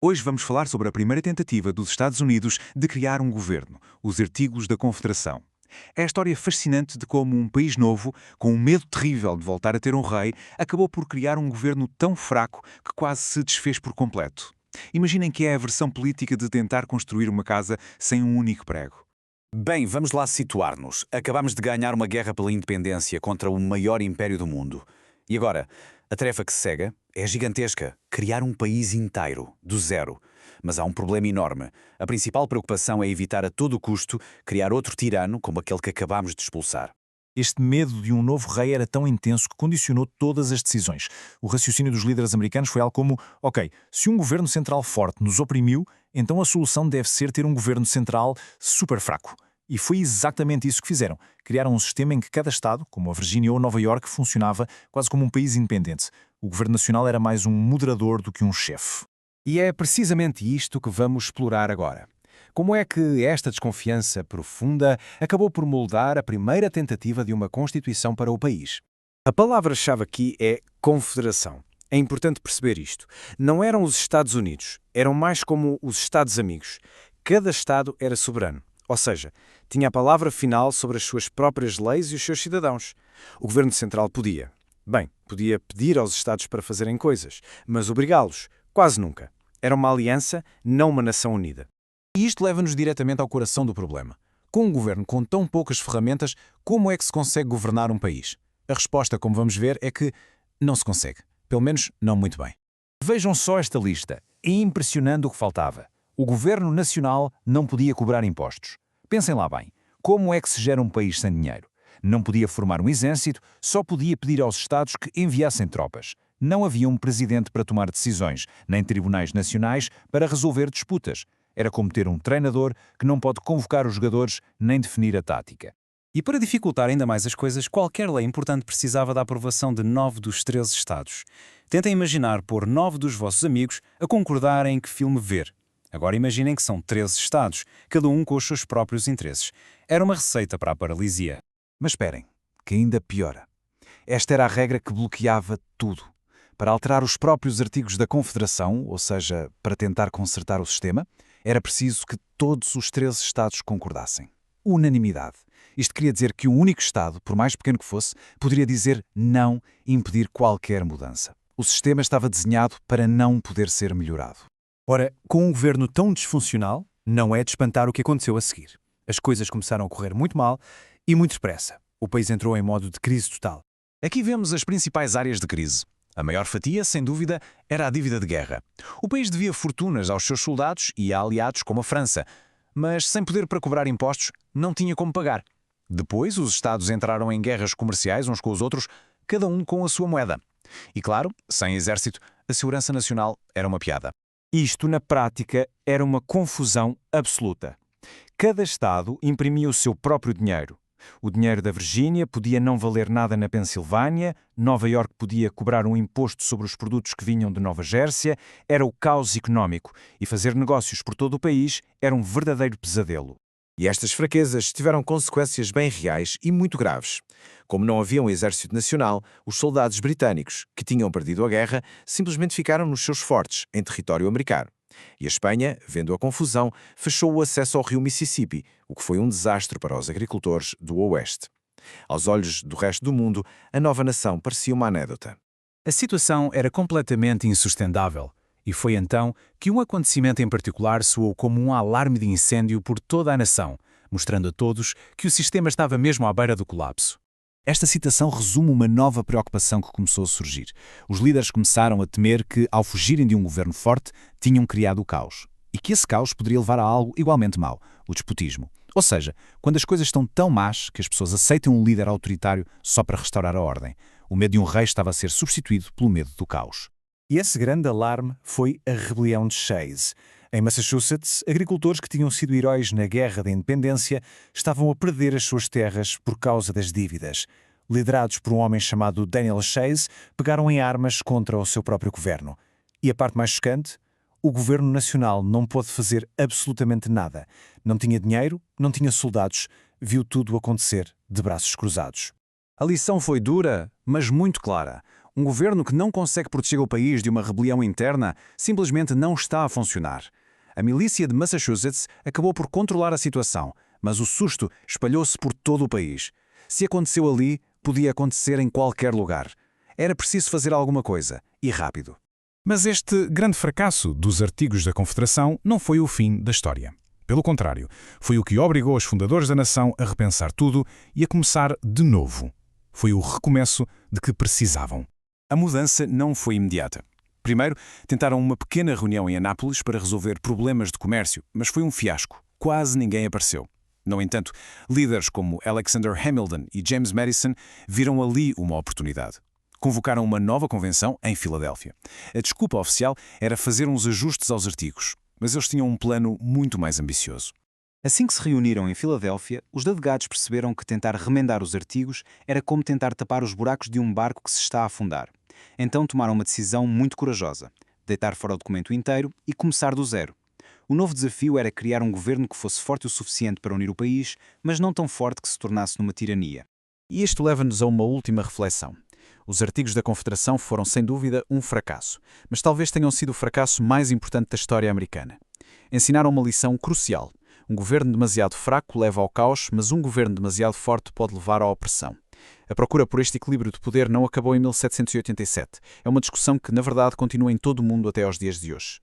Hoje vamos falar sobre a primeira tentativa dos Estados Unidos de criar um governo, os Artigos da Confederação. É a história fascinante de como um país novo, com um medo terrível de voltar a ter um rei, acabou por criar um governo tão fraco que quase se desfez por completo. Imaginem que é a versão política de tentar construir uma casa sem um único prego. Bem, vamos lá situar-nos. Acabamos de ganhar uma guerra pela independência contra o maior império do mundo. E agora, a tarefa que se segue é gigantesca. Criar um país inteiro, do zero. Mas há um problema enorme. A principal preocupação é evitar a todo custo criar outro tirano como aquele que acabamos de expulsar. Este medo de um novo rei era tão intenso que condicionou todas as decisões. O raciocínio dos líderes americanos foi algo como: ok, se um governo central forte nos oprimiu, então a solução deve ser ter um governo central super fraco. E foi exatamente isso que fizeram. Criaram um sistema em que cada estado, como a Virgínia ou Nova Iorque, funcionava quase como um país independente. O governo nacional era mais um moderador do que um chefe. E é precisamente isto que vamos explorar agora. Como é que esta desconfiança profunda acabou por moldar a primeira tentativa de uma Constituição para o país? A palavra-chave aqui é confederação. É importante perceber isto. Não eram os Estados Unidos, eram mais como os Estados amigos. Cada Estado era soberano, ou seja, tinha a palavra final sobre as suas próprias leis e os seus cidadãos. O governo central podia. Bem, podia pedir aos Estados para fazerem coisas, mas obrigá-los, quase nunca. Era uma aliança, não uma nação unida. E isto leva-nos diretamente ao coração do problema. Com um governo com tão poucas ferramentas, como é que se consegue governar um país? A resposta, como vamos ver, é que não se consegue. Pelo menos, não muito bem. Vejam só esta lista. É impressionante o que faltava. O governo nacional não podia cobrar impostos. Pensem lá bem. Como é que se gera um país sem dinheiro? Não podia formar um exército, só podia pedir aos Estados que enviassem tropas. Não havia um presidente para tomar decisões, nem tribunais nacionais para resolver disputas. Era como ter um treinador que não pode convocar os jogadores nem definir a tática. E para dificultar ainda mais as coisas, qualquer lei importante precisava da aprovação de 9 dos 13 Estados. Tentem imaginar pôr 9 dos vossos amigos a concordarem em que filme ver. Agora imaginem que são 13 Estados, cada um com os seus próprios interesses. Era uma receita para a paralisia. Mas esperem, que ainda piora. Esta era a regra que bloqueava tudo. Para alterar os próprios artigos da Confederação, ou seja, para tentar consertar o sistema, era preciso que todos os 13 Estados concordassem. Unanimidade. Isto queria dizer que um único Estado, por mais pequeno que fosse, poderia dizer não e impedir qualquer mudança. O sistema estava desenhado para não poder ser melhorado. Ora, com um governo tão disfuncional, não é de espantar o que aconteceu a seguir. As coisas começaram a correr muito mal e muito depressa. O país entrou em modo de crise total. Aqui vemos as principais áreas de crise. A maior fatia, sem dúvida, era a dívida de guerra. O país devia fortunas aos seus soldados e a aliados como a França, mas sem poder para cobrar impostos, não tinha como pagar. Depois, os Estados entraram em guerras comerciais uns com os outros, cada um com a sua moeda. E claro, sem exército, a segurança nacional era uma piada. Isto, na prática, era uma confusão absoluta. Cada Estado imprimia o seu próprio dinheiro. O dinheiro da Virgínia podia não valer nada na Pensilvânia, Nova Iorque podia cobrar um imposto sobre os produtos que vinham de Nova Gércia, era o caos económico, e fazer negócios por todo o país era um verdadeiro pesadelo. E estas fraquezas tiveram consequências bem reais e muito graves. Como não havia um exército nacional, os soldados britânicos, que tinham perdido a guerra, simplesmente ficaram nos seus fortes, em território americano. E a Espanha, vendo a confusão, fechou o acesso ao rio Mississippi, o que foi um desastre para os agricultores do Oeste. Aos olhos do resto do mundo, a nova nação parecia uma anedota. A situação era completamente insustentável. E foi então que um acontecimento em particular soou como um alarme de incêndio por toda a nação, mostrando a todos que o sistema estava mesmo à beira do colapso. Esta citação resume uma nova preocupação que começou a surgir. Os líderes começaram a temer que, ao fugirem de um governo forte, tinham criado o caos. E que esse caos poderia levar a algo igualmente mau, o despotismo. Ou seja, quando as coisas estão tão más que as pessoas aceitam um líder autoritário só para restaurar a ordem. O medo de um rei estava a ser substituído pelo medo do caos. E esse grande alarme foi a rebelião de Shays. Em Massachusetts, agricultores que tinham sido heróis na Guerra da Independência estavam a perder as suas terras por causa das dívidas. Liderados por um homem chamado Daniel Shays, pegaram em armas contra o seu próprio governo. E a parte mais chocante? O governo nacional não pôde fazer absolutamente nada. Não tinha dinheiro, não tinha soldados, viu tudo acontecer de braços cruzados. A lição foi dura, mas muito clara. Um governo que não consegue proteger o país de uma rebelião interna simplesmente não está a funcionar. A milícia de Massachusetts acabou por controlar a situação, mas o susto espalhou-se por todo o país. Se aconteceu ali, podia acontecer em qualquer lugar. Era preciso fazer alguma coisa, e rápido. Mas este grande fracasso dos artigos da Confederação não foi o fim da história. Pelo contrário, foi o que obrigou os fundadores da nação a repensar tudo e a começar de novo. Foi o recomeço de que precisavam. A mudança não foi imediata. Primeiro, tentaram uma pequena reunião em Anápolis para resolver problemas de comércio, mas foi um fiasco. Quase ninguém apareceu. No entanto, líderes como Alexander Hamilton e James Madison viram ali uma oportunidade. Convocaram uma nova convenção em Filadélfia. A desculpa oficial era fazer uns ajustes aos artigos, mas eles tinham um plano muito mais ambicioso. Assim que se reuniram em Filadélfia, os delegados perceberam que tentar remendar os artigos era como tentar tapar os buracos de um barco que se está a afundar. Então tomaram uma decisão muito corajosa: deitar fora o documento inteiro e começar do zero. O novo desafio era criar um governo que fosse forte o suficiente para unir o país, mas não tão forte que se tornasse numa tirania. E isto leva-nos a uma última reflexão. Os artigos da Confederação foram, sem dúvida, um fracasso, mas talvez tenham sido o fracasso mais importante da história americana. Ensinaram uma lição crucial. Um governo demasiado fraco leva ao caos, mas um governo demasiado forte pode levar à opressão. A procura por este equilíbrio de poder não acabou em 1787. É uma discussão que, na verdade, continua em todo o mundo até aos dias de hoje.